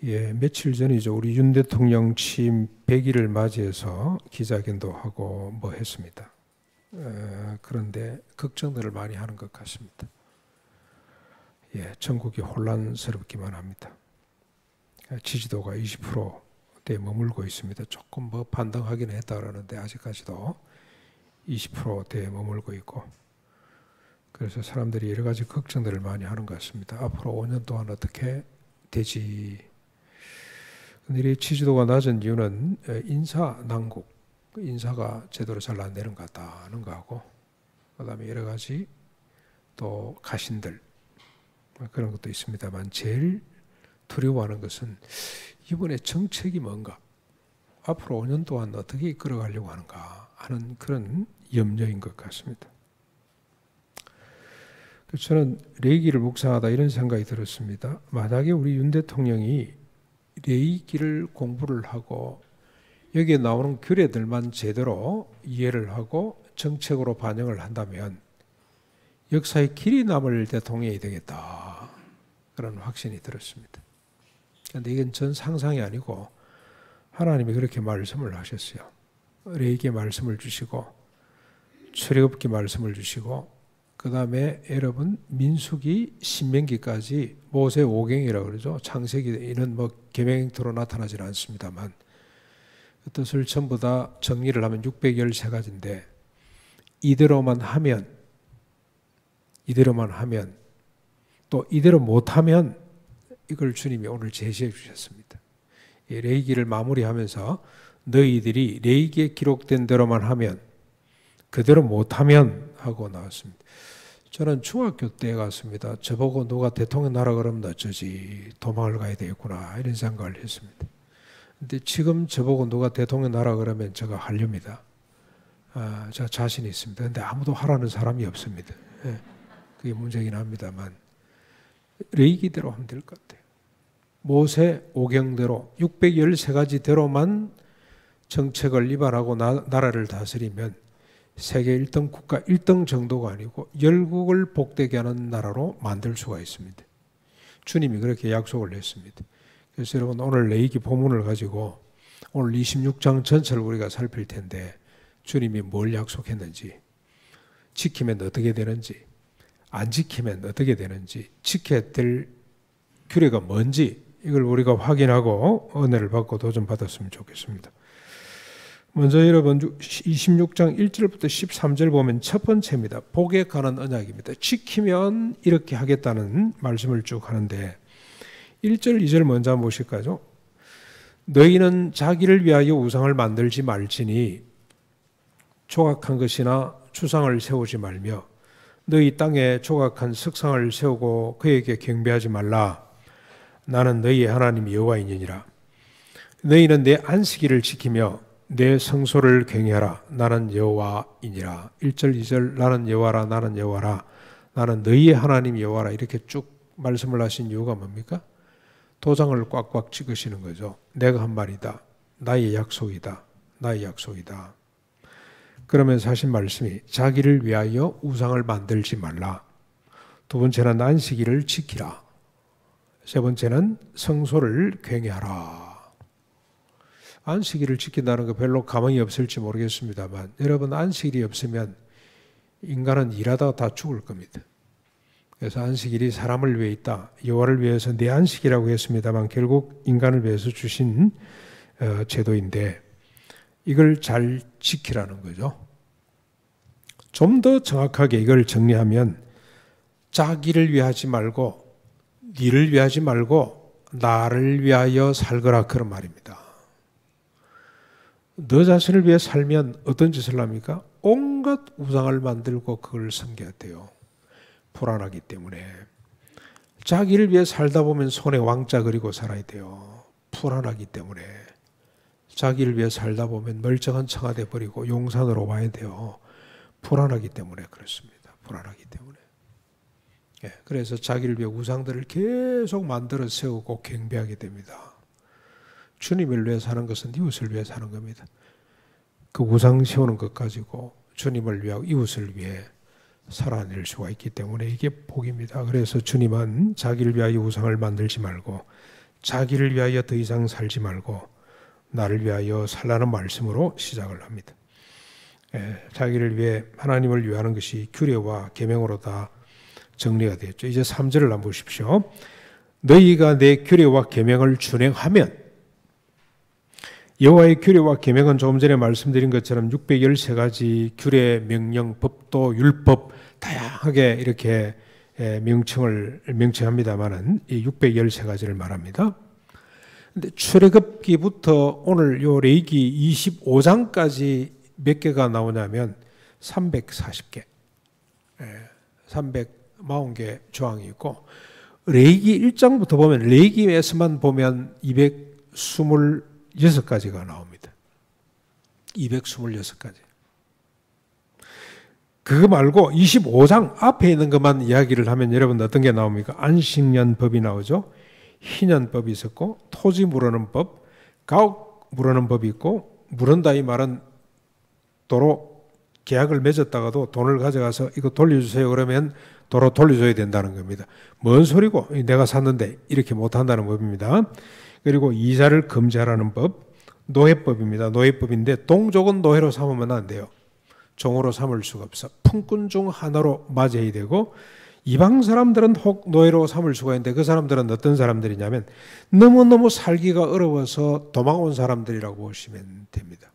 예, 며칠 전이죠. 우리 윤 대통령 취임 100일을 맞이해서 기자회견도 하고 뭐 했습니다. 그런데 걱정들을 많이 하는 것 같습니다. 예, 전국이 혼란스럽기만 합니다. 지지도가 20%대에 머물고 있습니다. 조금 뭐 반등하긴 했다 그러는데 아직까지도 20%대에 머물고 있고, 그래서 사람들이 여러 가지 걱정들을 많이 하는 것 같습니다. 앞으로 5년 동안 어떻게 되지? 근데 이 지지도가 낮은 이유는 인사 난국, 인사가 제대로 잘 안 되는 것 같다는 거하고, 그 다음에 여러 가지 또 가신들, 그런 것도 있습니다만 제일 두려워하는 것은 이번에 정책이 뭔가, 앞으로 5년 동안 어떻게 이끌어가려고 하는가 하는 그런 염려인 것 같습니다. 그래서 저는 레위기를 묵상하다 이런 생각이 들었습니다. 만약에 우리 윤 대통령이 레위기를 공부를 하고 여기에 나오는 규례들만 제대로 이해를 하고 정책으로 반영을 한다면 역사의 길이 남을 대통령이 되겠다, 그런 확신이 들었습니다. 그런데 이건 전 상상이 아니고 하나님이 그렇게 말씀을 하셨어요. 레위기에 말씀을 주시고 출애굽기 말씀을 주시고, 그 다음에 여러분 민수기 신명기까지 모세 오경이라고 그러죠. 창세기는 뭐 계명토로 나타나지는 않습니다만 그 뜻을 전부 다 정리를 하면 613가지인데 이대로만 하면 또 이대로 못하면 이걸 주님이 오늘 제시해 주셨습니다. 이 레위기를 마무리하면서 너희들이 레위기에 기록된 대로만 하면, 그대로 못하면 하고 나왔습니다. 저는 중학교 때 갔습니다. 저보고 누가 대통령 나라 그러면 어쩌지, 도망을 가야 되겠구나 이런 생각을 했습니다. 근데 지금 저보고 누가 대통령 나라 그러면 제가 하렵니다. 제가 자신이 있습니다. 근데 아무도 하라는 사람이 없습니다. 예, 그게 문제긴 합니다만 레위기대로 하면 될 것 같아요. 모세 오경대로 613가지대로만 정책을 위반하고 나라를 다스리면 세계 1등 국가 1등 정도가 아니고 열국을 복되게 하는 나라로 만들 수가 있습니다. 주님이 그렇게 약속을 했습니다. 그래서 여러분 오늘 레위기 본문을 가지고 오늘 26장 전체를 우리가 살필 텐데 주님이 뭘 약속했는지, 지키면 어떻게 되는지, 안 지키면 어떻게 되는지, 지켜야 될 규례가 뭔지 이걸 우리가 확인하고 은혜를 받고 도전받았으면 좋겠습니다. 먼저 여러분 26장 1절부터 13절 보면 첫 번째입니다. 복에 관한 언약입니다. 지키면 이렇게 하겠다는 말씀을 쭉 하는데 1절 2절 먼저 한번 보실까요? 너희는 자기를 위하여 우상을 만들지 말지니 조각한 것이나 추상을 세우지 말며 너희 땅에 조각한 석상을 세우고 그에게 경배하지 말라. 나는 너희의 하나님 여호와이니라. 너희는 내 안식일을 지키며 내 성소를 경외하라. 나는 여호와이니라. 1절 2절 나는 여호와라, 나는 여호와라, 나는 너희의 하나님 여호와라, 이렇게 쭉 말씀을 하신 이유가 뭡니까? 도장을 꽉꽉 찍으시는 거죠. 내가 한 말이다, 나의 약속이다, 나의 약속이다. 그러면서 하신 말씀이 자기를 위하여 우상을 만들지 말라. 두 번째는 안식일을 지키라. 세 번째는 성소를 경외하라. 안식일을 지킨다는 거 별로 가망이 없을지 모르겠습니다만 여러분 안식일이 없으면 인간은 일하다가 다 죽을 겁니다. 그래서 안식일이 사람을 위해 있다. 여호와를 위해서 내 안식이라고 했습니다만 결국 인간을 위해서 주신 제도인데 이걸 잘 지키라는 거죠. 좀 더 정확하게 이걸 정리하면 자기를 위하지 말고 니를 위하지 말고 나를 위하여 살거라, 그런 말입니다. 너 자신을 위해 살면 어떤 짓을 합니까? 온갖 우상을 만들고 그걸 섬겨야 돼요. 불안하기 때문에. 자기를 위해 살다 보면 손에 왕자 그리고 살아야 돼요. 불안하기 때문에. 자기를 위해 살다 보면 멀쩡한 청아 돼버리고 용산으로 와야 돼요. 불안하기 때문에 그렇습니다. 불안하기 때문에. 예, 그래서 자기를 위해 우상들을 계속 만들어 세우고 경배하게 됩니다. 주님을 위해 사는 것은 이웃을 위해 사는 겁니다. 그 우상 세우는 것 가지고 주님을 위하고 이웃을 위해 살아낼 수가 있기 때문에 이게 복입니다. 그래서 주님은 자기를 위하여 우상을 만들지 말고 자기를 위하여 더 이상 살지 말고 나를 위하여 살라는 말씀으로 시작을 합니다. 자기를 위해 하나님을 위하는 것이 규례와 계명으로 다 정리가 되었죠. 이제 3절을 한번 보십시오. 너희가 내 규례와 계명을 준행하면, 여호와의 규례와 계명은 조금 전에 말씀드린 것처럼 613가지 규례, 명령, 법도, 율법 다양하게 이렇게 명칭합니다만은 이 613가지를 말합니다. 근데 출애굽기부터 오늘 요 레위기 25장까지 몇 개가 나오냐면 340개, 340개 조항이 있고, 레위기 1장부터 보면, 레위기에서만 보면 226가지가 나옵니다. 226가지. 그거 말고 25장 앞에 있는 것만 이야기를 하면 여러분 어떤 게 나옵니까? 안식년 법이 나오죠. 희년법이 있었고, 토지 무르는 법, 가옥 무르는 법이 있고, 무른다 이 말은 도로 계약을 맺었다가도 돈을 가져가서 이거 돌려주세요 그러면 도로 돌려줘야 된다는 겁니다. 뭔 소리고, 내가 샀는데 이렇게 못한다는 법입니다. 그리고 이자를 금지하라는 법, 노예법입니다. 노예법인데 동족은 노예로 삼으면 안 돼요. 종으로 삼을 수가 없어. 품꾼 중 하나로 맞아야 되고, 이방 사람들은 혹 노예로 삼을 수가 있는데 그 사람들은 어떤 사람들이냐면 너무너무 살기가 어려워서 도망온 사람들이라고 보시면 됩니다.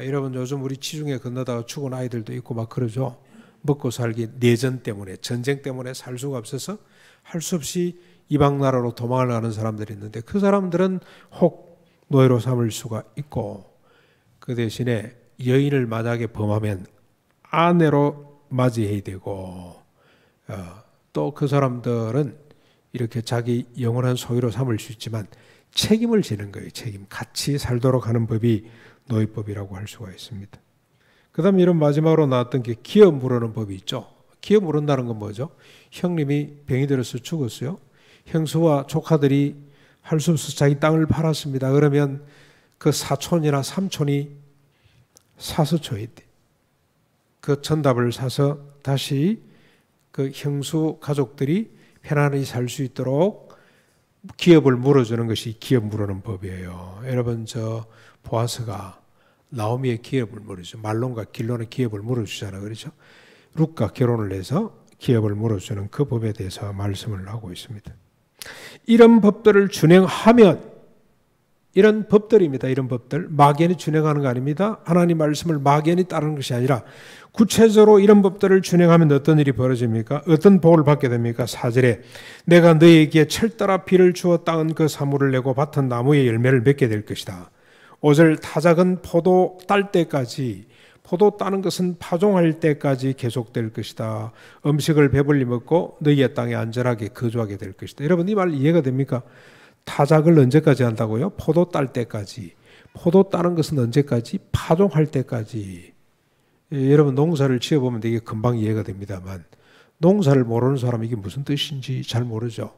여러분 요즘 우리 지중해 건너다가 죽은 아이들도 있고 막 그러죠. 먹고 살기, 내전 때문에, 전쟁 때문에 살 수가 없어서 할 수 없이 이방 나라로 도망을 가는 사람들이 있는데 그 사람들은 혹 노예로 삼을 수가 있고, 그 대신에 여인을 만약에 범하면 아내로 맞이해야 되고, 또 그 사람들은 이렇게 자기 영원한 소유로 삼을 수 있지만 책임을 지는 거예요. 책임. 같이 살도록 하는 법이 노예법이라고 할 수가 있습니다. 그 다음에 이런 마지막으로 나왔던 게 기업 물으는 법이 있죠. 기업 물은다는 건 뭐죠? 형님이 병이 들어서 죽었어요. 형수와 조카들이 할 수 없어서 자기 땅을 팔았습니다. 그러면 그 사촌이나 삼촌이 사서 줘야 돼. 그 전답을 사서 다시 그 형수 가족들이 편안히 살 수 있도록 기업을 물어주는 것이 기업 물으는 법이에요. 여러분 저 보아스가 나오미의 기업을 물어주죠. 말론과 길론의 기업을 물어주잖아요. 그렇죠? 룻과 결혼을 해서 기업을 물어주는 그 법에 대해서 말씀을 하고 있습니다. 이런 법들을 준행하면, 이런 법들입니다. 이런 법들. 막연히 준행하는 거 아닙니다. 하나님 말씀을 막연히 따르는 것이 아니라 구체적으로 이런 법들을 준행하면 어떤 일이 벌어집니까? 어떤 복을 받게 됩니까? 4절에 내가 너희에게 철따라 비를 주어 땅은 그 사물을 내고 밭은 나무의 열매를 맺게 될 것이다. 5절 타작은 포도 딸 때까지, 포도 따는 것은 파종할 때까지 계속될 것이다. 음식을 배불리 먹고 너희의 땅에 안전하게 거주하게 될 것이다. 여러분 이 말 이해가 됩니까? 타작을 언제까지 한다고요? 포도 딸 때까지. 포도 따는 것은 언제까지? 파종할 때까지. 여러분 농사를 지어보면 되게 금방 이해가 됩니다만 농사를 모르는 사람은 이게 무슨 뜻인지 잘 모르죠.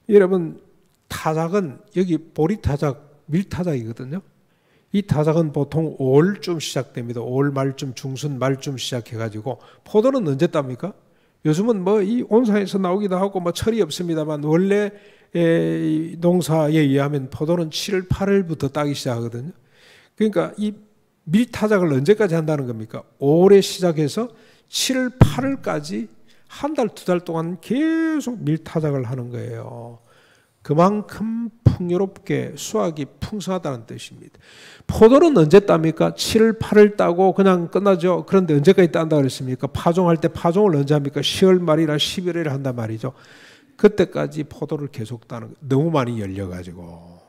여러분 타작은 여기 보리타작, 밀타작이거든요. 이 타작은 보통 5월쯤 시작됩니다. 5월 말쯤, 중순 말쯤 시작해가지고, 포도는 언제 땁니까? 요즘은 뭐 이 온상에서 나오기도 하고 뭐 철이 없습니다만 원래 농사에 의하면 포도는 7월, 8월부터 따기 시작하거든요. 그러니까 이 밀타작을 언제까지 한다는 겁니까? 5월에 시작해서 7월, 8월까지 한 달, 두 달 동안 계속 밀타작을 하는 거예요. 그만큼 풍요롭게 수확이 풍성하다는 뜻입니다. 포도는 언제 땁니까? 7월, 8월 따고 그냥 끝나죠. 그런데 언제까지 딴다 그랬습니까? 파종할 때 파종을 언제 합니까? 10월 말이나 11월에 한단 말이죠. 그때까지 포도를 계속 따는 거예요. 너무 많이 열려가지고.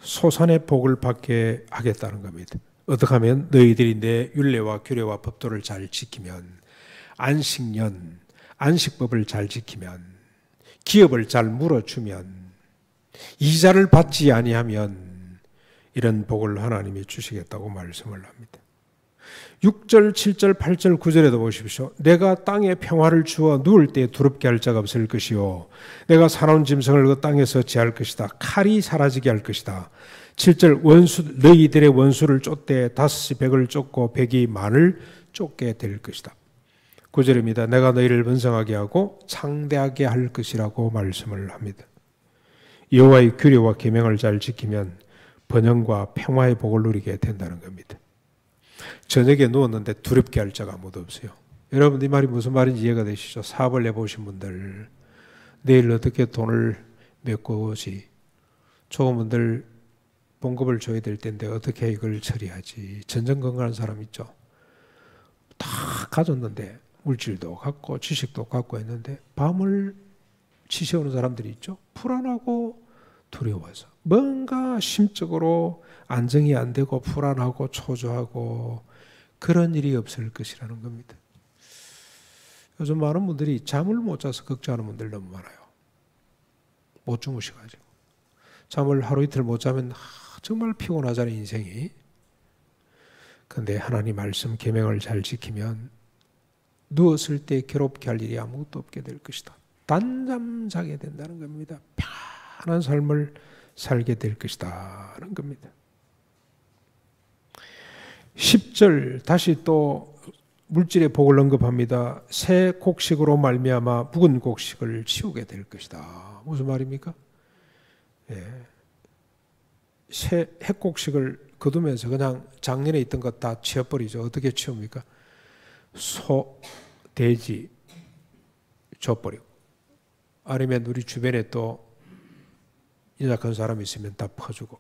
소산의 복을 받게 하겠다는 겁니다. 어떻게 하면? 너희들이 내 율례와 규례와 법도를 잘 지키면, 안식년, 안식법을 잘 지키면, 기업을 잘 물어주면, 이자를 받지 아니하면 이런 복을 하나님이 주시겠다고 말씀을 합니다. 6절, 7절, 8절, 9절에도 보십시오. 내가 땅에 평화를 주어 누울 때 두렵게 할 자가 없을 것이요 내가 사나운 짐승을 그 땅에서 제할 것이다. 칼이 사라지게 할 것이다. 7절 원수, 너희들의 원수를 쫓되 5이 100을 쫓고 100이 만을 쫓게 될 것이다. 9절입니다. 내가 너희를 번성하게 하고 창대하게 할 것이라고 말씀을 합니다. 여호와의 규례와 계명을 잘 지키면 번영과 평화의 복을 누리게 된다는 겁니다. 저녁에 누웠는데 두렵게 할 자가 아무도 없어요. 여러분 이 말이 무슨 말인지 이해가 되시죠? 사업을 해보신 분들, 내일 어떻게 돈을 메고 오지? 조금분들 봉급을 줘야 될 텐데 어떻게 이걸 처리하지? 전전건강한 사람 있죠? 다 가졌는데 물질도 갖고 지식도 갖고 있는데 밤을 치새우는 사람들이 있죠? 불안하고 두려워서 뭔가 심적으로 안정이 안 되고 불안하고 초조하고 그런 일이 없을 것이라는 겁니다. 요즘 많은 분들이 잠을 못 자서 걱정하는 분들 너무 많아요. 못 주무셔가지고 잠을 하루 이틀 못 자면 정말 피곤하잖아요, 인생이. 그런데 하나님 말씀 계명을 잘 지키면 누웠을 때 괴롭게 할 일이 아무것도 없게 될 것이다. 단잠 자게 된다는 겁니다. 편안한 삶을 살게 될 것이다 하는 겁니다. 10절 다시 또 물질의 복을 언급합니다. 새 곡식으로 말미암아 묵은 곡식을 치우게 될 것이다. 무슨 말입니까? 새 핵곡식을 거두면서 그냥 작년에 있던 것 다 치워버리죠. 어떻게 치웁니까? 소, 돼지 줘버리고, 아니면 우리 주변에 또 연약한 사람이 있으면 다 퍼주고.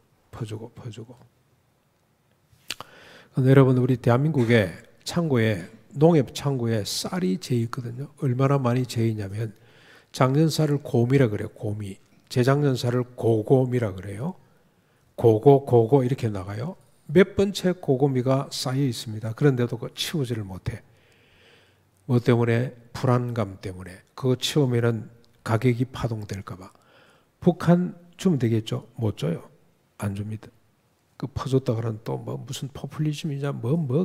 여러분 우리 대한민국의 창고에, 농협 창고에 쌀이 재어 있거든요. 얼마나 많이 재어 있냐면 작년 쌀을 곰이라 그래요. 곰이. 재작년 쌀을 고곰이라 그래요. 고고 이렇게 나가요. 몇 번째 고고미가 쌓여 있습니다. 그런데도 그거 치우지를 못해. 뭐 때문에? 불안감 때문에. 그거 치우면은 가격이 파동될까 봐. 북한 주면 되겠죠? 못 줘요. 안 줍니다. 그 퍼줬다 그러면 또 뭐 무슨 포퓰리즘이냐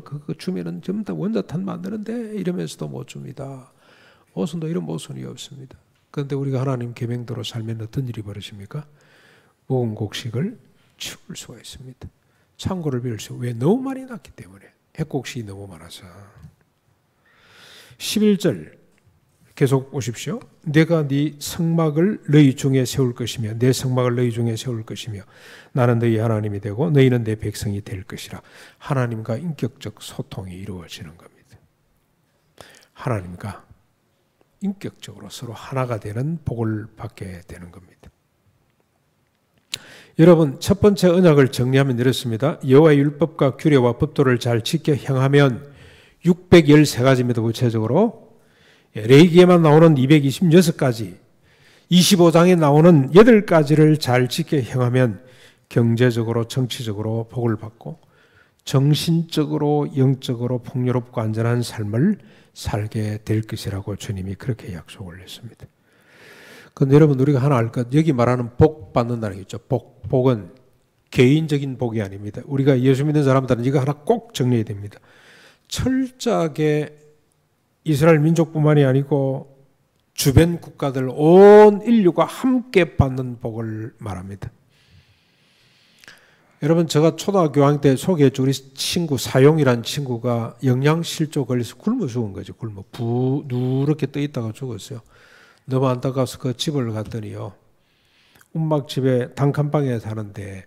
그거 주면은 전부 다 원자탄 만드는데 이러면서도 못 줍니다. 모순도 이런 모순이 없습니다. 그런데 우리가 하나님 계명대로 살면 어떤 일이 벌어집니까? 묵은 곡식을 치울 수가 있습니다. 창고를 비울 수. 왜? 너무 많이 났기 때문에. 핵곡식이 너무 많아서. 11절 계속 보십시오. 내가 네 성막을 너희 중에 세울 것이며 내 성막을 너희 중에 세울 것이며 나는 너희 하나님이 되고 너희는 내 백성이 될 것이라. 하나님과 인격적 소통이 이루어지는 겁니다. 하나님과 인격적으로 서로 하나가 되는 복을 받게 되는 겁니다. 여러분 첫 번째 언약을 정리하면 이렇습니다. 여호와의 율법과 규례와 법도를 잘 지켜 행하면 613가지입니다. 구체적으로 레위기에만 나오는 226가지, 25장에 나오는 8가지를 잘 지켜 행하면 경제적으로 정치적으로 복을 받고 정신적으로 영적으로 풍요롭고 안전한 삶을 살게 될 것이라고 주님이 그렇게 약속을 했습니다. 그런데 여러분 우리가 하나 알 것, 여기 말하는 복 받는다는 게 있죠. 복은 개인적인 복이 아닙니다. 우리가 예수 믿는 사람들은 이거 하나 꼭 정리해야 됩니다. 철저하게 이스라엘 민족뿐만이 아니고 주변 국가들 온 인류가 함께 받는 복을 말합니다. 여러분 제가 초등학교 6학년 때 소개했죠. 우리 친구 사용이라는 친구가 영양실조 걸려서 굶어 죽은 거죠. 굶어 누렇게 떠 있다가 죽었어요. 너무 안타까워서 그 집을 갔더니요, 움막집에 단칸방에 사는데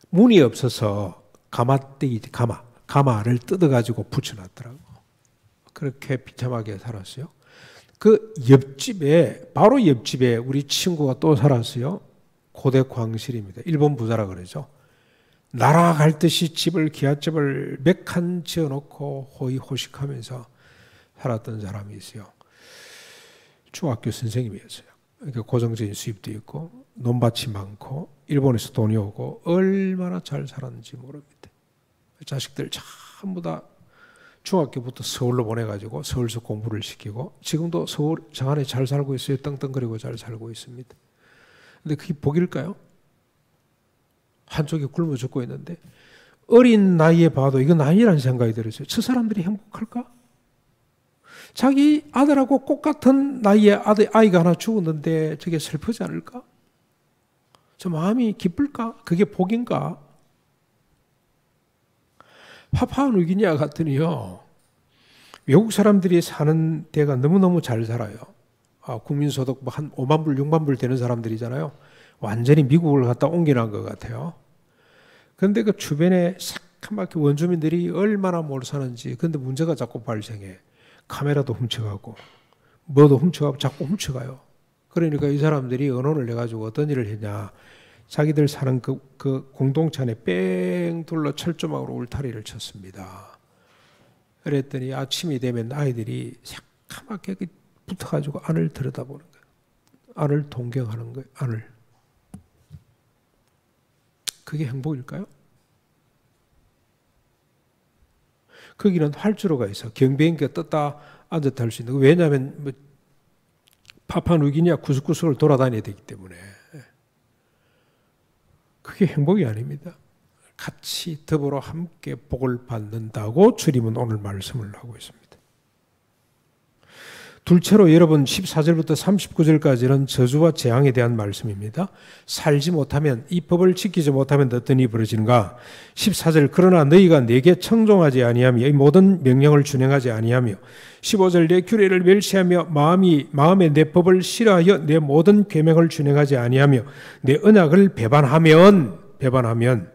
문이 없어서 가마를 뜯어가지고 붙여놨더라고. 그렇게 비참하게 살았어요. 그 옆집에, 바로 옆집에 우리 친구가 또 살았어요. 고대 광실입니다. 일본 부자라 그러죠. 날아갈 듯이 집을, 기와집을 몇 칸 지어놓고 호의호식하면서 살았던 사람이 있어요. 중학교 선생님이었어요. 그러니까 고정적인 수입도 있고 논밭이 많고 일본에서 돈이 오고 얼마나 잘 살았는지 모릅니다. 자식들 전부 다 중학교부터 서울로 보내가지고 서울서 공부를 시키고 지금도 서울 장안에 잘 살고 있어요. 떵떵거리고 잘 살고 있습니다. 근데 그게 복일까요? 한쪽에 굶어 죽고 있는데 어린 나이에 봐도 이건 아니라는 생각이 들었어요. 저 사람들이 행복할까? 자기 아들하고 똑같은 나이에 아이가 하나 죽었는데 저게 슬프지 않을까? 저 마음이 기쁠까? 그게 복인가? 파푸아누기니아 같더니요, 외국 사람들이 사는 데가 너무너무 잘 살아요. 국민소득 한 5만 불, 6만 불 되는 사람들이잖아요. 완전히 미국을 갖다 옮겨놓은 것 같아요. 그런데 그 주변에 새까맣게 원주민들이 얼마나 몰 사는지. 그런데 문제가 자꾸 발생해. 카메라도 훔쳐가고 뭐도 훔쳐가고 자꾸 훔쳐가요. 그러니까 이 사람들이 언론을 내가지고 어떤 일을 했냐. 자기들 사는 그 공동체 안에 뺑 둘러 철조망으로 울타리를 쳤습니다. 그랬더니 아침이 되면 아이들이 새까맣게 붙어가지고 안을 들여다보는 거예요. 안을 동경하는 거예요. 안을. 그게 행복일까요? 거기는 활주로가 있어. 경비행기가 떴다 앉았다 할 수 있는. 왜냐하면 뭐 파푸아뉴기니아 구석구석을 돌아다녀야 되기 때문에. 그게 행복이 아닙니다. 같이 더불어 함께 복을 받는다고 주님은 오늘 말씀을 하고 있습니다. 둘째로 여러분 14절부터 39절까지는 저주와 재앙에 대한 말씀입니다. 살지 못하면, 이 법을 지키지 못하면 어떤 일이 벌어지는가? 14절, 그러나 너희가 내게 청종하지 아니하며 이 모든 명령을 준행하지 아니하며 15절, 내 규례를 멸시하며 마음에 내 법을 싫어하여 내 모든 계명을 준행하지 아니하며 내 언약을 배반하면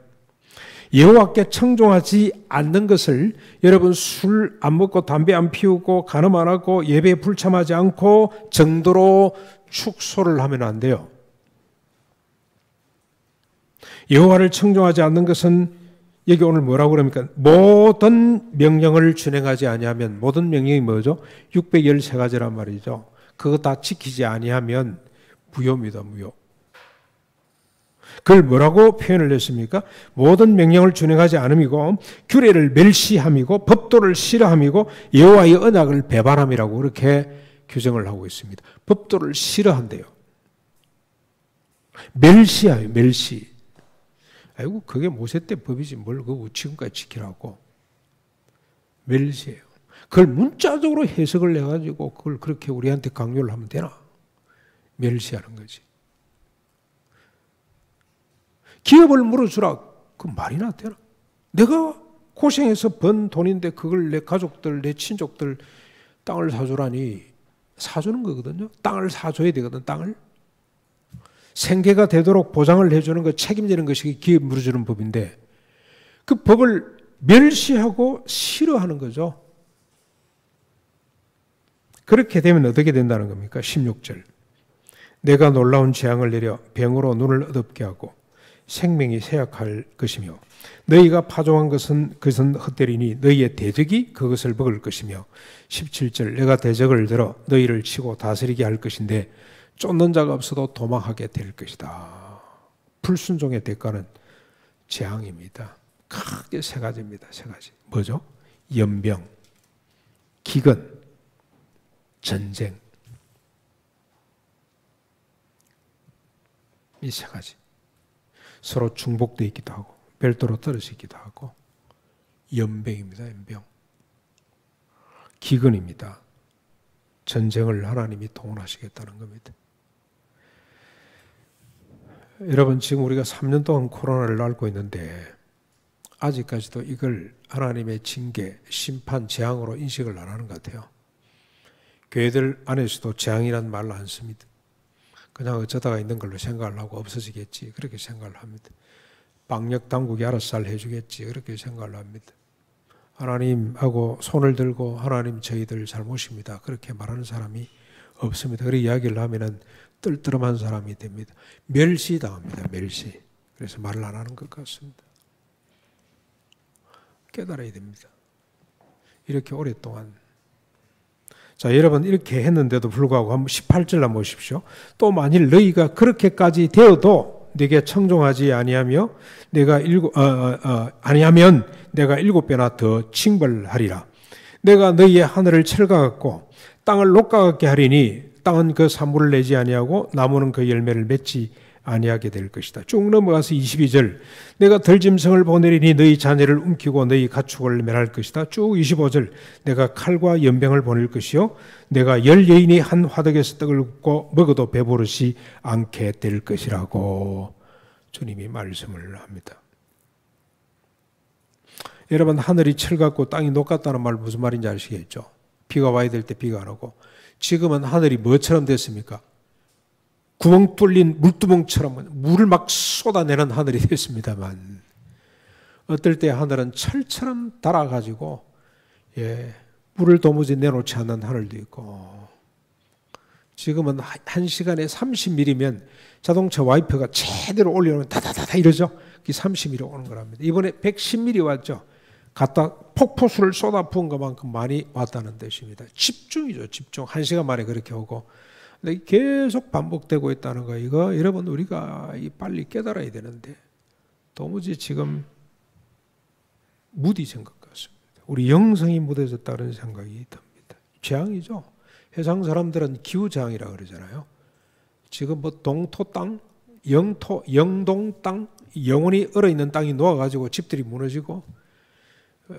여호와께 청종하지 않는 것을, 여러분 술 안 먹고 담배 안 피우고 간음 안 하고 예배에 불참하지 않고 정도로 축소를 하면 안 돼요. 여호와를 청종하지 않는 것은 여기 오늘 뭐라고 그럽니까? 모든 명령을 준행하지 아니하면, 모든 명령이 뭐죠? 613가지란 말이죠. 그거 다 지키지 아니하면 무효입니다. 무효. 그걸 뭐라고 표현을 했습니까? 모든 명령을 준행하지 않음이고 규례를 멸시함이고 법도를 싫어함이고 여호와의 언약을 배반함이라고 그렇게 규정을 하고 있습니다. 법도를 싫어한대요. 멸시해요. 멸시. 아이고 그게 모세 때 법이지 뭘 그거 지금까지 지키라고. 멸시해요. 그걸 문자적으로 해석을 해가지고 그걸 그렇게 우리한테 강요를 하면 되나? 멸시하는 거지. 기업을 물어주라. 그 말이나 되나? 내가 고생해서 번 돈인데 그걸 내 가족들, 내 친족들 땅을 사주라니 사주는 거거든요. 땅을 사줘야 되거든, 땅을. 생계가 되도록 보장을 해주는 거, 책임지는 것이 기업 물어주는 법인데 그 법을 멸시하고 싫어하는 거죠. 그렇게 되면 어떻게 된다는 겁니까? 16절. 내가 놀라운 재앙을 내려 병으로 눈을 어둡게 하고 생명이 쇠약할 것이며 너희가 파종한 것은 헛되리니 너희의 대적이 그것을 먹을 것이며 17절 내가 대적을 들어 너희를 치고 다스리게 할 것인데 쫓는 자가 없어도 도망하게 될 것이다. 불순종의 대가는 재앙입니다. 크게 세 가지입니다. 세 가지. 뭐죠? 연병, 기근, 전쟁. 이 세 가지. 서로 중복되어 있기도 하고 별도로 떨어져 있기도 하고 연병입니다. 연병. 기근입니다. 전쟁을 하나님이 동원하시겠다는 겁니다. 여러분 지금 우리가 3년 동안 코로나를 앓고 있는데 아직까지도 이걸 하나님의 징계, 심판, 재앙으로 인식을 안 하는 것 같아요. 교회들 안에서도 재앙이란 말을 안 씁니다. 그냥 어쩌다가 있는 걸로 생각을 하고 없어지겠지 그렇게 생각을 합니다. 방역 당국이 알아서 잘 해주겠지 그렇게 생각을 합니다. 하나님하고 손을 들고 하나님 저희들 잘못입니다 그렇게 말하는 사람이 없습니다. 그렇게 이야기를 하면은 뜰뜨름한 사람이 됩니다. 멸시당합니다. 멸시. 그래서 말을 안 하는 것 같습니다. 깨달아야 됩니다. 이렇게 오랫동안. 자, 여러분 이렇게 했는데도 불구하고 한번 18절 한번 보십시오. 또 만일 너희가 그렇게까지 되어도 내게 청종하지 아니하며 아니하면 내가 7배나 더 징벌하리라. 내가 너희의 하늘을 철과 같고 땅을 녹과 같게 하리니 땅은 그 산물을 내지 아니하고 나무는 그 열매를 맺지 아니하게 될 것이다. 쭉 넘어가서 22절 내가 들짐승을 보내리니 너희 자녀를 움키고 너희 가축을 멸할 것이다. 쭉 25절 내가 칼과 연병을 보낼 것이요 내가 10여인이 한 화덕에서 떡을 굽고 먹어도 배부르지 않게 될 것이라고 주님이 말씀을 합니다. 여러분 하늘이 철 같고 땅이 녹 같다는 말 무슨 말인지 아시겠죠? 비가 와야 될 때 비가 안 오고, 지금은 하늘이 뭐처럼 됐습니까? 구멍 뚫린 물두멍처럼 물을 막 쏟아내는 하늘이 됐습니다만, 어떨 때 하늘은 철처럼 달아가지고 물을 도무지 내놓지 않는 하늘도 있고, 지금은 1시간에 30mm면 자동차 와이퍼가 제대로 올려놓으면 다다다다 이러죠. 그게 30mm 오는 거랍니다. 이번에 110mm 왔죠. 갖다 폭포수를 쏟아 부은 것만큼 많이 왔다는 뜻입니다. 집중이죠, 집중. 1시간 만에 그렇게 오고. 근데 계속 반복되고 있다는 거, 이거 여러분 우리가 빨리 깨달아야 되는데 도무지 지금 무디진 것 같습니다. 우리 영성이 무뎌졌다는 생각이 듭니다. 재앙이죠. 해상 사람들은 기후재앙이라고 그러잖아요. 지금 뭐 동토 땅, 영동 땅, 영원히 얼어있는 땅이 녹아가지고 집들이 무너지고,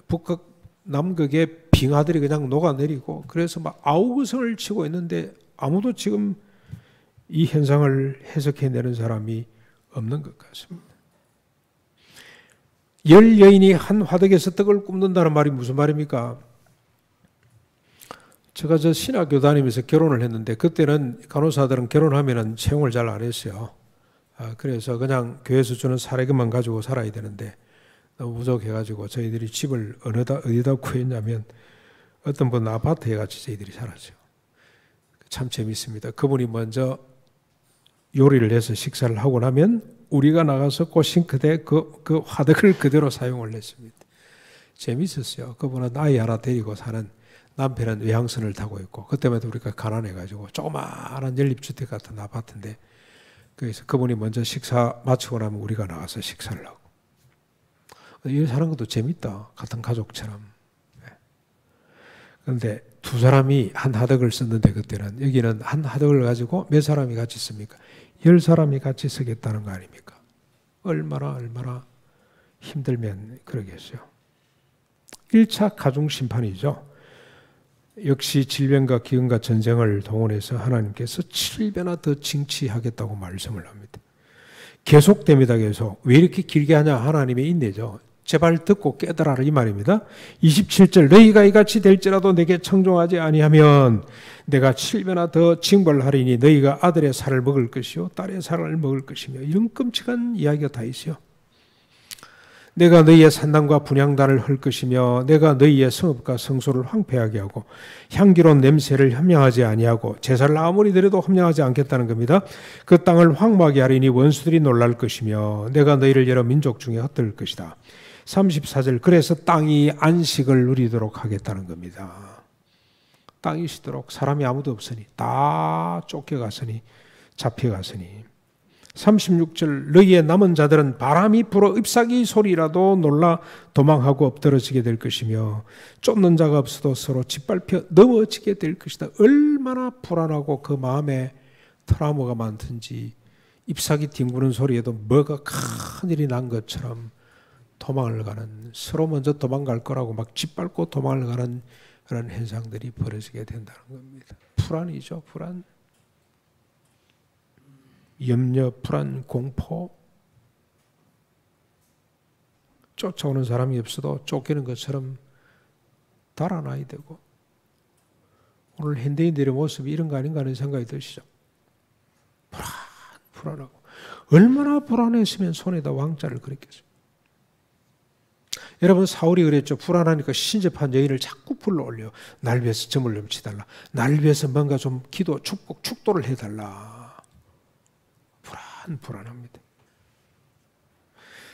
북극, 남극의 빙하들이 그냥 녹아내리고, 그래서 막 아우성을 치고 있는데 아무도 지금 이 현상을 해석해내는 사람이 없는 것 같습니다. 열 여인이 한 화덕에서 떡을 굽는다는 말이 무슨 말입니까? 제가 신학교 다니면서 결혼을 했는데, 그때는 간호사들은 결혼하면은 채용을 잘 안 했어요. 그래서 그냥 교회에서 주는 사례금만 가지고 살아야 되는데 너무 부족해가지고 저희들이 집을 어디다 구했냐면 어떤 분은 아파트에 같이 저희들이 살았죠. 참 재밌습니다. 그분이 먼저 요리를 해서 식사를 하고 나면 우리가 나가서 그 싱크대 그 화덕을 그대로 사용을 했습니다. 재밌었어요. 그분은 아이 하나 데리고 사는, 남편은 외항선을 타고 있고, 그때마다 우리가 가난해가지고 조그마한 연립주택 같은 아파트인데, 그래서 그분이 먼저 식사 마치고 나면 우리가 나가서 식사를 하고. 이 사는 것도 재밌다. 같은 가족처럼. 그런데 두 사람이 한 하덕을 썼는데, 그때는 여기는 한 하덕을 가지고 몇 사람이 같이 씁니까? 10사람이 같이 쓰겠다는 거 아닙니까? 얼마나 힘들면 그러겠어요. 1차 가중심판이죠. 역시 질병과 기근과 전쟁을 동원해서 하나님께서 7배나 더 징치하겠다고 말씀을 합니다. 계속됩니다. 계속. 왜 이렇게 길게 하냐? 하나님의 인내죠. 제발 듣고 깨달아라 이 말입니다. 27절, 너희가 이같이 될지라도 내게 청종하지 아니하면 내가 7배나 더 징벌하리니 너희가 아들의 살을 먹을 것이요 딸의 살을 먹을 것이며, 이런 끔찍한 이야기가 다 있어요. 내가 너희의 산당과 분향단을 헐 것이며 내가 너희의 성읍과 성소를 황폐하게 하고 향기로운 냄새를 함량하지 아니하고 제사를 아무리 드려도 함량하지 않겠다는 겁니다. 그 땅을 황무하게 하리니 원수들이 놀랄 것이며 내가 너희를 여러 민족 중에 흩을 것이다. 34절, 그래서 땅이 안식을 누리도록 하겠다는 겁니다. 땅이 쉬도록, 사람이 아무도 없으니, 다 쫓겨갔으니, 잡혀갔으니. 36절, 너희의 남은 자들은 바람이 불어 잎사귀 소리라도 놀라 도망하고 엎드러지게 될 것이며 쫓는 자가 없어도 서로 짓밟혀 넘어지게 될 것이다. 얼마나 불안하고 그 마음에 트라우마가 많든지 잎사귀 뒹구는 소리에도 뭐가 큰일이 난 것처럼 도망을 가는, 서로 먼저 도망갈 거라고 막 짓밟고 도망을 가는 그런 현상들이 벌어지게 된다는 겁니다. 불안이죠, 불안. 염려, 불안, 공포. 쫓아오는 사람이 없어도 쫓기는 것처럼 달아나야 되고, 오늘 현대인들의 모습이 이런 거 아닌가 하는 생각이 드시죠. 불안하고. 얼마나 불안했으면 손에다 왕자를 그렸겠어요. 여러분, 사울이 그랬죠. 불안하니까 신접한 여인을 자꾸 불러올려. 날 위해서 점을 넘치달라. 날 위해서 뭔가 좀 기도, 축도를 해달라. 불안합니다.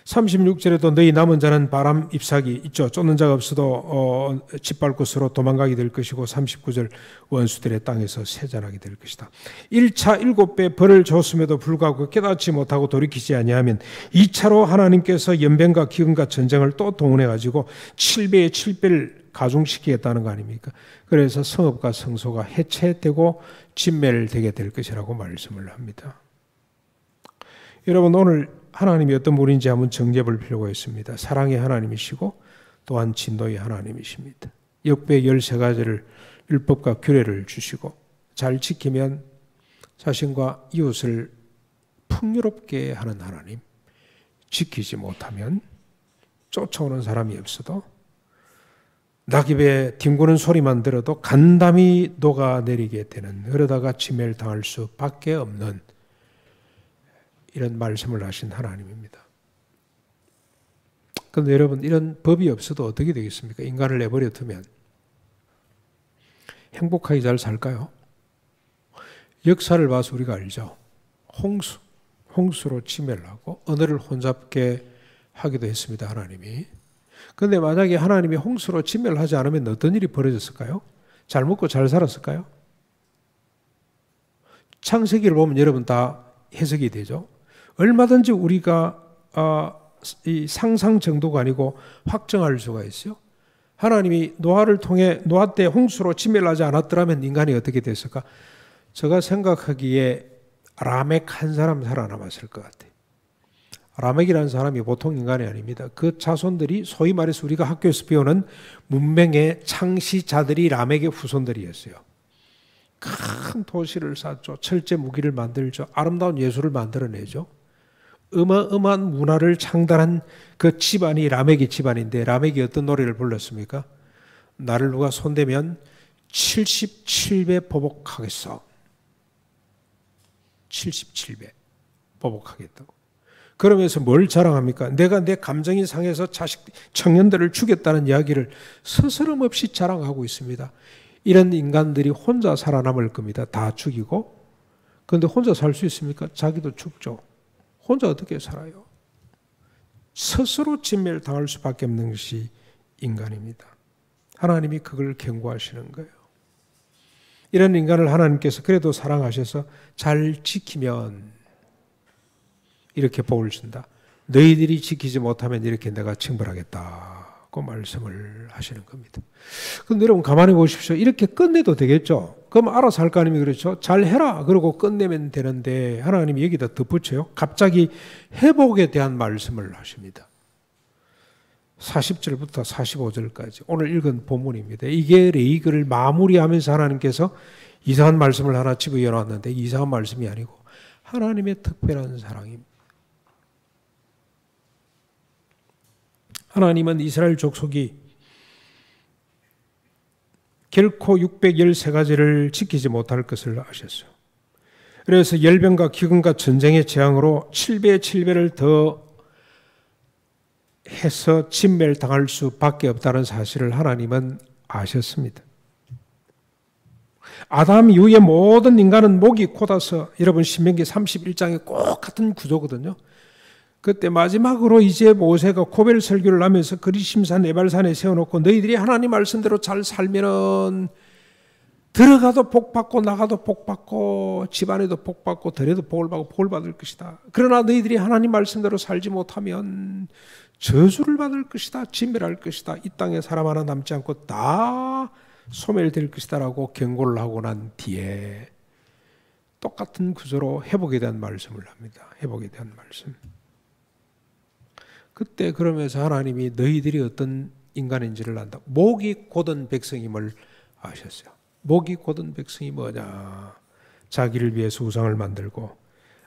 36절에도 너희 남은 자는 바람 잎사귀 있죠. 쫓는 자가 없어도 짓밟고 서로 도망가게 될 것이고, 39절, 원수들의 땅에서 세잔하게 될 것이다. 1차 7배 벌을 줬음에도 불구하고 깨닫지 못하고 돌이키지 아니하면 2차로 하나님께서 연병과 기근과 전쟁을 또 동원해가지고 7배의 7배를 가중시키겠다는 거 아닙니까? 그래서 성읍과 성소가 해체되고 진멸되게 될 것이라고 말씀을 합니다. 여러분, 오늘 하나님이 어떤 분인지 한번 정리해 볼 필요가 있습니다. 사랑의 하나님이시고 또한 진노의 하나님이십니다. 역대 13가지를 율법과 규례를 주시고 잘 지키면 자신과 이웃을 풍요롭게 하는 하나님, 지키지 못하면 쫓아오는 사람이 없어도 낙엽의 뒹구는 소리만 들어도 간담이 녹아내리게 되는, 그러다가 지멸당할 수밖에 없는 이런 말씀을 하신 하나님입니다. 그런데 여러분, 이런 법이 없어도 어떻게 되겠습니까? 인간을 내버려 두면 행복하게 잘 살까요? 역사를 봐서 우리가 알죠. 홍수로 지멸하고 언어를 혼잡게 하기도 했습니다, 하나님이. 그런데 만약에 하나님이 홍수로 지멸하지 않으면 어떤 일이 벌어졌을까요? 잘 먹고 잘 살았을까요? 창세기를 보면 여러분 다 해석이 되죠. 얼마든지 우리가 이 상상 정도가 아니고 확정할 수가 있어요. 하나님이 노아를 통해 노아 때 홍수로 지멸하지 않았더라면 인간이 어떻게 됐을까? 제가 생각하기에 라멕 한 사람 살아남았을 것 같아요. 라멕이라는 사람이 보통 인간이 아닙니다. 그 자손들이 소위 말해서 우리가 학교에서 배우는 문명의 창시자들이 라멕의 후손들이었어요. 큰 도시를 쌓죠. 철제 무기를 만들죠. 아름다운 예술을 만들어내죠. 어마어마한 문화를 창달한 그 집안이 라멕의 집안인데, 라멕이 어떤 노래를 불렀습니까? 나를 누가 손대면 77배 보복하겠어. 77배 보복하겠다고. 그러면서 뭘 자랑합니까? 내가 내 감정이 상해서 청년들을 죽였다는 이야기를 스스럼 없이 자랑하고 있습니다. 이런 인간들이 혼자 살아남을 겁니다. 다 죽이고. 그런데 혼자 살 수 있습니까? 자기도 죽죠. 혼자 어떻게 살아요? 스스로 진멸당할 수밖에 없는 것이 인간입니다. 하나님이 그걸 경고하시는 거예요. 이런 인간을 하나님께서 그래도 사랑하셔서 잘 지키면 이렇게 복을 준다. 너희들이 지키지 못하면 이렇게 내가 징벌하겠다고 말씀을 하시는 겁니다. 그런데 여러분 가만히 보십시오. 이렇게 끝내도 되겠죠? 그럼 알아서 할 거 아닙니까? 그렇죠? 잘 해라. 그러고 끝내면 되는데 하나님이 여기다 덧붙여요. 갑자기 회복에 대한 말씀을 하십니다. 40절부터 45절까지 오늘 읽은 본문입니다. 이게 레위기를 마무리하면서 하나님께서 이상한 말씀을 하나 집어넣어 놨는데 이상한 말씀이 아니고 하나님의 특별한 사랑입니다. 하나님은 이스라엘 족속이 결코 613가지를 지키지 못할 것을 아셨어요. 그래서 열병과 기근과 전쟁의 재앙으로 7배 7배를 더 해서 진멸당할 수밖에 없다는 사실을 하나님은 아셨습니다. 아담 이후의 모든 인간은 목이 곧아서, 여러분 신명기 31장에 꼭 같은 구조거든요. 그때 마지막으로 이제 모세가 고별 설교를 하면서 그리심산 에발산에 세워놓고 너희들이 하나님 말씀대로 잘 살면은 들어가도 복받고 나가도 복받고 집안에도 복받고 들에도 복을 받고 복을 받을 것이다. 그러나 너희들이 하나님 말씀대로 살지 못하면 저주를 받을 것이다. 진멸할 것이다. 이 땅에 사람 하나 남지 않고 다 소멸될 것이다 라고 경고를 하고 난 뒤에 똑같은 구조로 회복에 대한 말씀을 합니다. 회복에 대한 말씀. 그때 그러면서 하나님이 너희들이 어떤 인간인지를 안다. 목이 곧은 백성임을 아셨어요. 목이 곧은 백성이 뭐냐? 자기를 위해서 우상을 만들고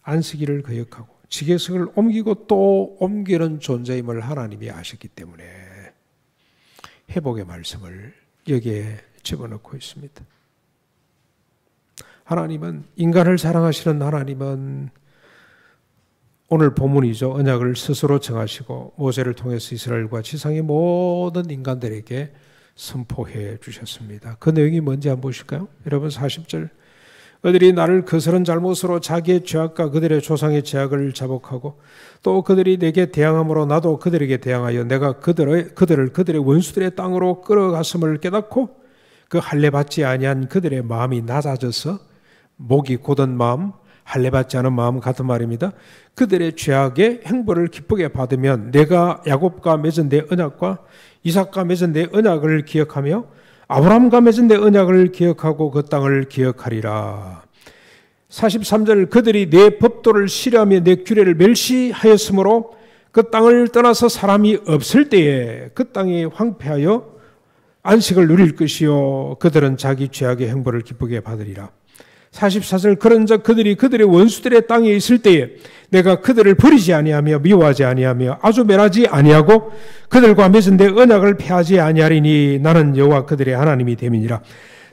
안식일을 거역하고 지계석을 옮기고 또 옮기는 존재임을 하나님이 아셨기 때문에 회복의 말씀을 여기에 집어넣고 있습니다. 하나님은, 인간을 사랑하시는 하나님은 오늘 본문이죠. 언약을 스스로 정하시고 모세를 통해서 이스라엘과 지상의 모든 인간들에게 선포해 주셨습니다. 그 내용이 뭔지 한번 보실까요? 여러분 40절. 그들이 나를 거스른 잘못으로 자기의 죄악과 그들의 조상의 죄악을 자복하고 또 그들이 내게 대항함으로 나도 그들에게 대항하여 내가 그들을 그들의 원수들의 땅으로 끌어갔음을 깨닫고 그 할례 받지 아니한 그들의 마음이 낮아져서, 목이 곧은 마음, 할례 받지 않은 마음 같은 말입니다. 그들의 죄악의 행보를 기쁘게 받으면 내가 야곱과 맺은 내 언약과 이삭과 맺은 내 언약을 기억하며 아브라함과 맺은 내 언약을 기억하고 그 땅을 기억하리라. 43절. 그들이 내 법도를 싫어하며 내 규례를 멸시하였으므로 그 땅을 떠나서 사람이 없을 때에 그 땅이 황폐하여 안식을 누릴 것이요 그들은 자기 죄악의 행보를 기쁘게 받으리라. 44절 그런즉 그들이 그들의 원수들의 땅에 있을 때에 내가 그들을 버리지 아니하며 미워하지 아니하며 아주 멸하지 아니하고 그들과 맺은 내 언약을 폐하지 아니하리니 나는 여호와 그들의 하나님이 됨이니라.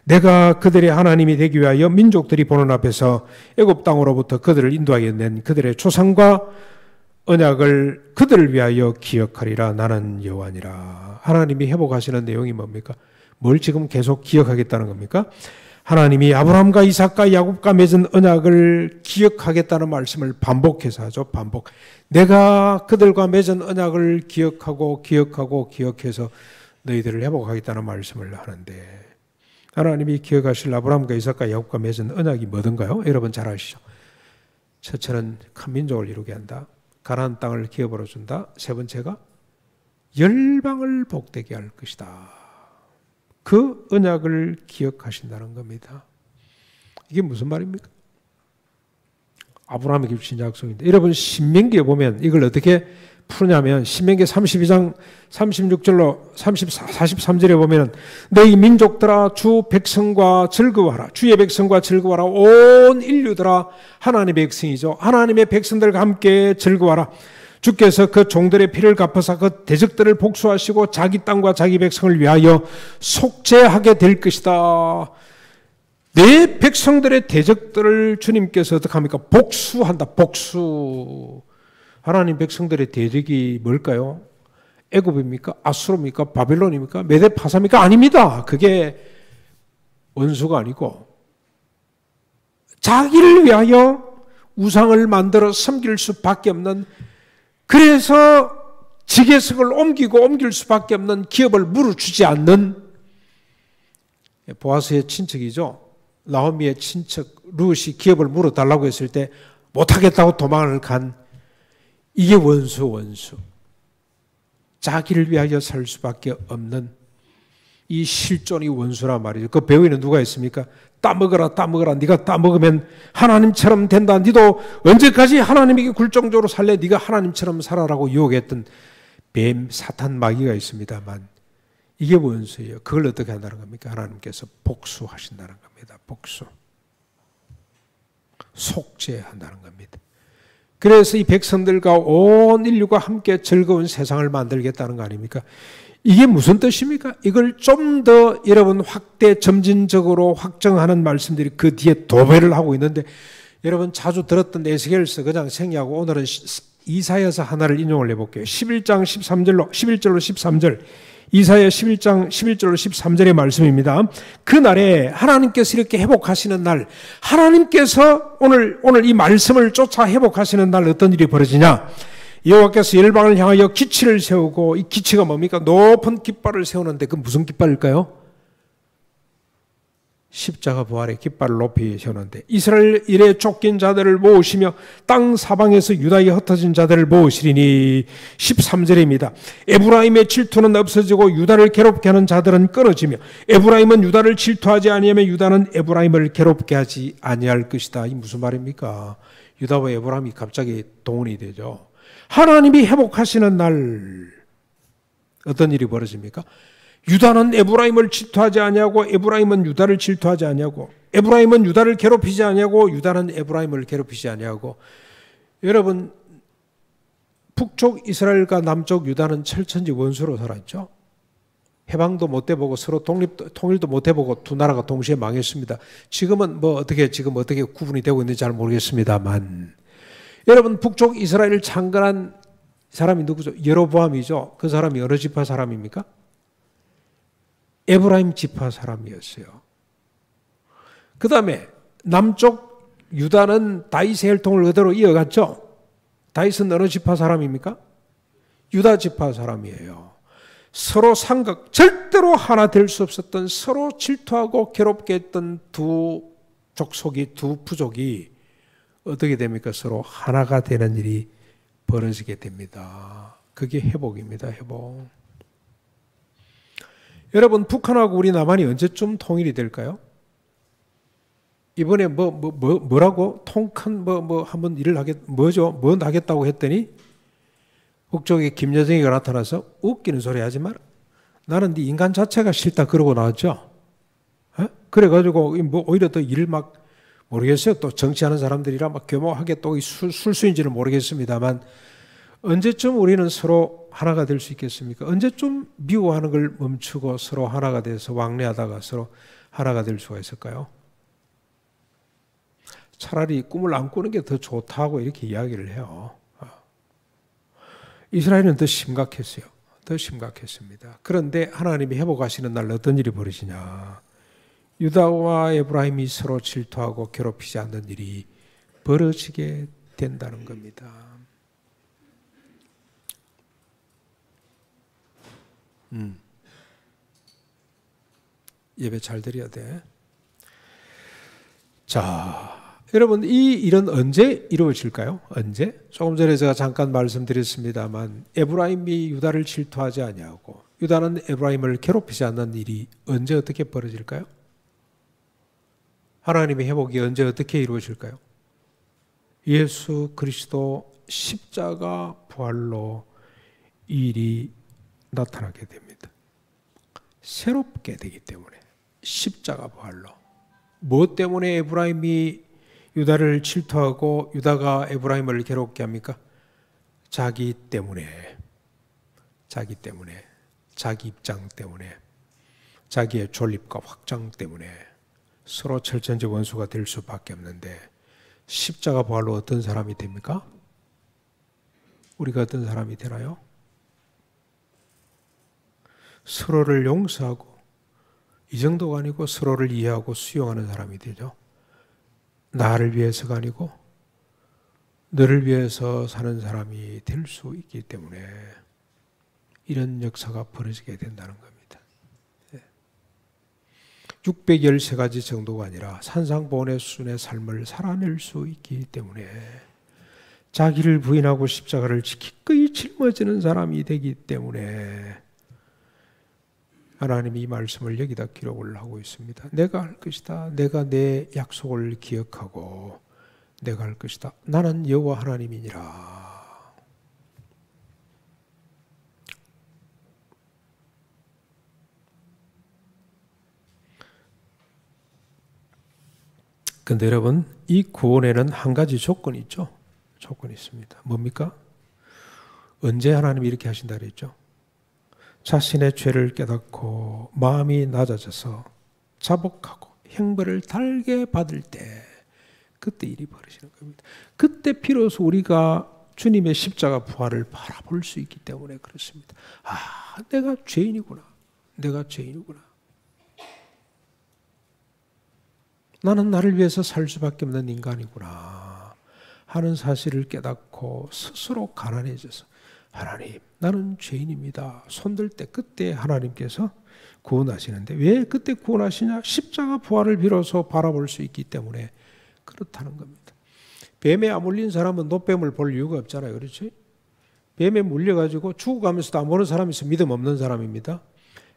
내가 그들의 하나님이 되기 위하여 민족들이 보는 앞에서 애굽 땅으로부터 그들을 인도하여 낸 그들의 조상과 언약을 그들을 위하여 기억하리라. 나는 여호와니라. 하나님이 회복하시는 내용이 뭡니까? 뭘 지금 계속 기억하겠다는 겁니까? 하나님이 아브라함과 이삭과 야곱과 맺은 언약을 기억하겠다는 말씀을 반복해서 하죠. 반복. 내가 그들과 맺은 언약을 기억해서 너희들을 회복하겠다는 말씀을 하는데 하나님이 기억하실 아브라함과 이삭과 야곱과 맺은 언약이 뭐든가요? 여러분 잘 아시죠? 첫째는 큰 민족을 이루게 한다. 가나안 땅을 기업으로 준다. 세 번째가 열방을 복되게 할 것이다. 그 언약을 기억하신다는 겁니다. 이게 무슨 말입니까? 아브라함에게 주신 약속인데 여러분 신명기에 보면 이걸 어떻게 푸냐면 신명기 32장 36절로 43절에 보면 너희 민족들아 주 백성과 즐거워하라. 주의 백성과 즐거워하라. 온 인류들아 하나님의 백성이죠. 하나님의 백성들과 함께 즐거워하라. 주께서 그 종들의 피를 갚아서 그 대적들을 복수하시고 자기 땅과 자기 백성을 위하여 속죄하게 될 것이다. 내 백성들의 대적들을 주님께서 어떻게 합니까? 복수한다. 복수. 하나님 백성들의 대적이 뭘까요? 애굽입니까? 아수르입니까? 바벨론입니까? 메데파사입니까? 아닙니다. 그게 원수가 아니고 자기를 위하여 우상을 만들어 섬길 수밖에 없는, 그래서 지계석을 옮길 수밖에 없는 기업을 물어주지 않는 보아스의 친척이죠. 나오미의 친척 룻이 기업을 물어달라고 했을 때 못하겠다고 도망을 간, 이게 원수. 자기를 위하여 살 수밖에 없는 이 실존이 원수란 말이죠. 그 배후에는 누가 있습니까? 따먹어라. 네가 따먹으면 하나님처럼 된다. 니도 언제까지 하나님에게 굴종적으로 살래? 네가 하나님처럼 살아라고 유혹했던 뱀, 사탄, 마귀가 있습니다만 이게 원수예요. 그걸 어떻게 한다는 겁니까? 하나님께서 복수하신다는 겁니다. 복수. 속죄한다는 겁니다. 그래서 이 백성들과 온 인류가 함께 즐거운 세상을 만들겠다는 거 아닙니까? 이게 무슨 뜻입니까? 이걸 좀 더 여러분 확대 점진적으로 확정하는 말씀들이 그 뒤에 도배를 하고 있는데, 여러분 자주 들었던 에스겔서 그냥 생략하고 오늘은 이사야서 하나를 인용을 해볼게요. 11장 11절로 13절, 이사야 11장 11절로 13절의 말씀입니다. 그날에 하나님께서 이렇게 회복하시는 날, 하나님께서 오늘 이 말씀을 쫓아 회복하시는 날 어떤 일이 벌어지냐? 여호와께서 열방을 향하여 기치를 세우고, 이 기치가 뭡니까? 높은 깃발을 세우는데 그 무슨 깃발일까요? 십자가 부활의 깃발을 높이 세우는데 이스라엘 일에 쫓긴 자들을 모으시며 땅 사방에서 유다에 흩어진 자들을 모으시리니. 13절입니다. 에브라임의 질투는 없어지고 유다를 괴롭게 하는 자들은 끊어지며 에브라임은 유다를 질투하지 아니하며 유다는 에브라임을 괴롭게 하지 아니할 것이다. 이 무슨 말입니까? 유다와 에브라임이 갑자기 동원이 되죠. 하나님이 회복하시는 날 어떤 일이 벌어집니까? 유다는 에브라임을 질투하지 아니하고 에브라임은 유다를 질투하지 아니하고, 에브라임은 유다를 괴롭히지 아니하고 유다는 에브라임을 괴롭히지 아니하고. 여러분 북쪽 이스라엘과 남쪽 유다는 철천지 원수로 살았죠. 해방도 못 해보고 서로 통일도 못 해보고 두 나라가 동시에 망했습니다. 지금은 어떻게 구분이 되고 있는지 잘 모르겠습니다만, 여러분 북쪽 이스라엘을 창건한 사람이 누구죠? 여로보암이죠. 그 사람이 어느 지파 사람입니까? 에브라임 지파 사람이었어요. 그 다음에 남쪽 유다는 다윗의 혈통을 그대로 이어갔죠. 다윗은 어느 지파 사람입니까? 유다 지파 사람이에요. 서로 상극, 절대로 하나 될 수 없었던, 서로 질투하고 괴롭게 했던 두 부족이 어떻게 됩니까? 서로 하나가 되는 일이 벌어지게 됩니다. 그게 회복입니다. 회복. 여러분 북한하고 우리 남한이 언제쯤 통일이 될까요? 이번에 뭐라고 통큰 한번 일을 하겠다고 했더니 북쪽에 김여정이가 나타나서 웃기는 소리 하지 마라. 나는 네 인간 자체가 싫다 그러고 나왔죠. 그래가지고 오히려 더 일을 막 모르겠어요. 또 정치하는 사람들이라 막 교묘하게 또 술수인지는 모르겠습니다만 언제쯤 우리는 서로 하나가 될 수 있겠습니까? 언제쯤 미워하는 걸 멈추고 서로 하나가 돼서 왕래하다가 서로 하나가 될 수가 있을까요? 차라리 꿈을 안 꾸는 게 더 좋다고 이렇게 이야기를 해요. 이스라엘은 더 심각했어요. 더 심각했습니다. 그런데 하나님이 회복하시는 날 어떤 일이 벌어지냐. 유다와 에브라임이 서로 질투하고 괴롭히지 않는 일이 벌어지게 된다는 겁니다. 예배 잘 드려야 돼. 자, 여러분 이 일은 언제 이루어질까요? 언제? 조금 전에 제가 잠깐 말씀드렸습니다만 에브라임이 유다를 질투하지 아니하고 유다는 에브라임을 괴롭히지 않는 일이 언제 어떻게 벌어질까요? 하나님의 회복이 언제 어떻게 이루어질까요? 예수 그리스도 십자가 부활로 이 일이 나타나게 됩니다. 새롭게 되기 때문에 십자가 부활로. 무엇 때문에 에브라임이 유다를 질투하고 유다가 에브라임을 괴롭게 합니까? 자기 때문에, 자기 입장 때문에, 자기의 존립과 확장 때문에 서로 철천지 원수가 될 수밖에 없는데 십자가 부활로 어떤 사람이 됩니까? 우리가 어떤 사람이 되나요? 서로를 용서하고 이 정도가 아니고 서로를 이해하고 수용하는 사람이 되죠. 나를 위해서가 아니고 너를 위해서 사는 사람이 될 수 있기 때문에 이런 역사가 벌어지게 된다는 겁니다. 613가지 정도가 아니라 산상보온의 수준의 삶을 살아낼 수 있기 때문에 자기를 부인하고 십자가를 기꺼이 짊어지는 사람이 되기 때문에 하나님이 이 말씀을 여기다 기록을 하고 있습니다. 내가 할 것이다. 내가 내 약속을 기억하고 내가 할 것이다. 나는 여호와 하나님이니라. 그런데 여러분, 이 구원에는 한 가지 조건이 있죠. 조건이 있습니다. 뭡니까? 언제 하나님이 이렇게 하신다 그랬죠? 자신의 죄를 깨닫고 마음이 낮아져서 자복하고 형벌을 달게 받을 때 그때 일이 벌어지는 겁니다. 그때 비로소 우리가 주님의 십자가 부활을 바라볼 수 있기 때문에 그렇습니다. 아, 내가 죄인이구나. 내가 죄인이구나. 나는 나를 위해서 살 수밖에 없는 인간이구나 하는 사실을 깨닫고 스스로 가난해져서 하나님, 나는 죄인입니다. 손들 때 그때 하나님께서 구원하시는데 왜 그때 구원하시냐? 십자가 부활을 비로소 바라볼 수 있기 때문에 그렇다는 겁니다. 뱀에 안 물린 사람은 노뱀을 볼 이유가 없잖아요. 그렇지? 뱀에 물려가지고 죽어가면서도 안 보는 사람이 있어 믿음 없는 사람입니다.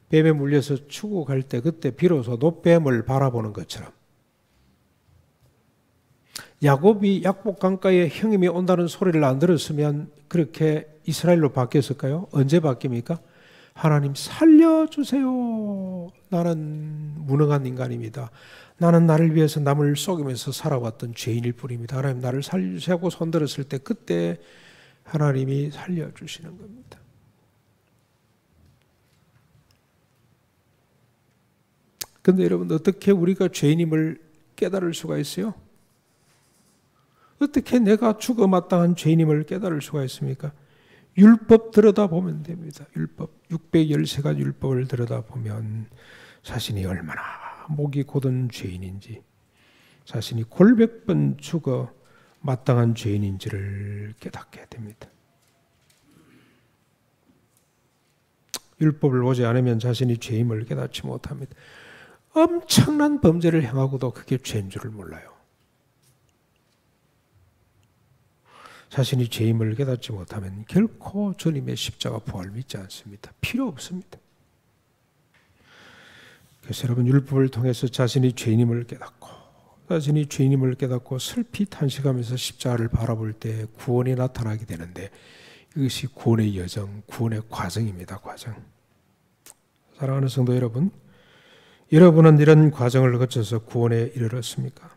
뱀에 물려서 죽어갈 때 그때 비로소 노뱀을 바라보는 것처럼 야곱이 약복 강가에 형님이 온다는 소리를 안 들었으면 그렇게 이스라엘로 바뀌었을까요? 언제 바뀝니까? 하나님 살려주세요. 나는 무능한 인간입니다. 나는 나를 위해서 남을 속이면서 살아왔던 죄인일 뿐입니다. 하나님 나를 살려주세요 하고 손들었을 때 그때 하나님이 살려주시는 겁니다. 그런데 여러분 어떻게 우리가 죄인임을 깨달을 수가 있어요? 어떻게 내가 죽어 마땅한 죄인임을 깨달을 수가 있습니까? 율법 들여다보면 됩니다. 율법, 613가지 율법을 들여다보면 자신이 얼마나 목이 곧은 죄인인지 자신이 골백번 죽어 마땅한 죄인인지를 깨닫게 됩니다. 율법을 보지 않으면 자신이 죄임을 깨닫지 못합니다. 엄청난 범죄를 행하고도 그게 죄인 줄을 몰라요. 자신이 죄임을 깨닫지 못하면 결코 주님의 십자가 부활을 믿지 않습니다. 필요 없습니다. 그래서 여러분 율법을 통해서 자신이 죄인임을 깨닫고 슬피 탄식하면서 십자가를 바라볼 때 구원이 나타나게 되는데 이것이 구원의 여정, 구원의 과정입니다. 과정. 사랑하는 성도 여러분, 여러분은 이런 과정을 거쳐서 구원에 이르렀습니까?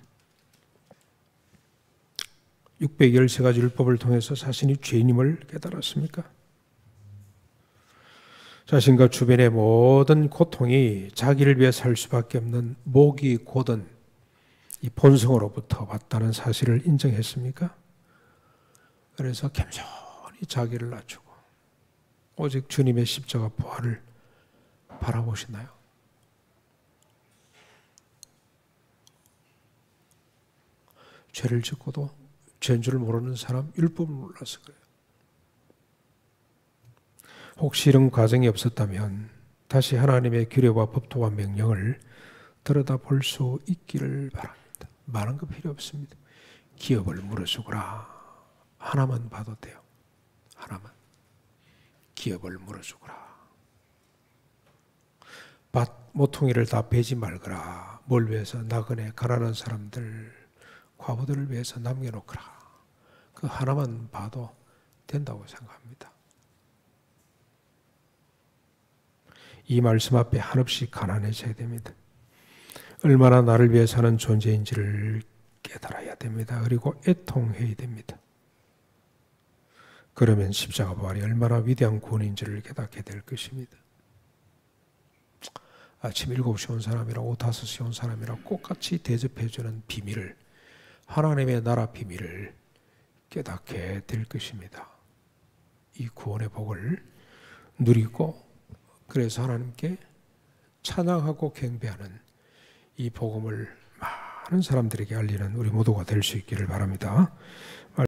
613가지 율법을 통해서 자신이 죄인임을 깨달았습니까? 자신과 주변의 모든 고통이 자기를 위해 살 수밖에 없는 목이 곧은 이 본성으로부터 왔다는 사실을 인정했습니까? 그래서 겸손히 자기를 낮추고 오직 주님의 십자가 부활을 바라보시나요? 죄를 짓고도 죄인 줄 모르는 사람, 율법을 몰라서 그래요. 혹시 이런 과정이 없었다면 다시 하나님의 규례와 법도와 명령을 들여다볼 수 있기를 바랍니다. 많은 거 필요 없습니다. 기업을 물어주거라. 하나만 봐도 돼요. 하나만. 기업을 물어주거라. 밭 모퉁이를 다 베지 말거라. 뭘 위해서? 나그네 가난한 사람들, 과부들을 위해서 남겨놓거라. 그 하나만 봐도 된다고 생각합니다. 이 말씀 앞에 한없이 가난해져야 됩니다. 얼마나 나를 위해 사는 존재인지를 깨달아야 됩니다. 그리고 애통해야 됩니다. 그러면 십자가 부활이 얼마나 위대한 구원인지를 깨닫게 될 것입니다. 아침 7시 온 사람이랑 오후 5시 온 사람이랑 똑같이 대접해주는 비밀을, 하나님의 나라 비밀을 깨닫게 될 것입니다. 이 구원의 복을 누리고 그래서 하나님께 찬양하고 경배하는 이 복음을 많은 사람들에게 알리는 우리 모두가 될 수 있기를 바랍니다.